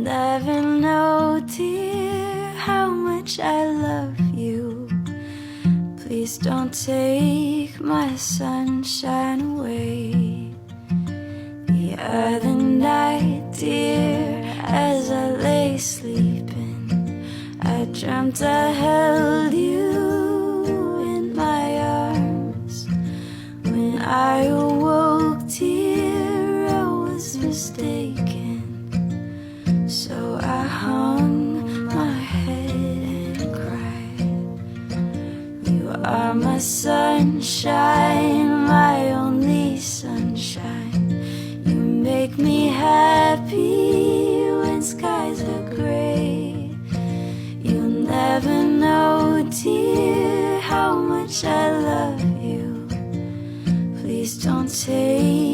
never know, dear, how much I love you. Please don't take my sunshine away. The other night, dear, as I lay sleeping, I dreamt I held you in my arms. When I awoke, dear, I was mistaken. So I hung my head and cried. You are my sunshine, my only sunshine. You make me happy when skies are gray. You'll never know, dear, how much I love you. Please don't take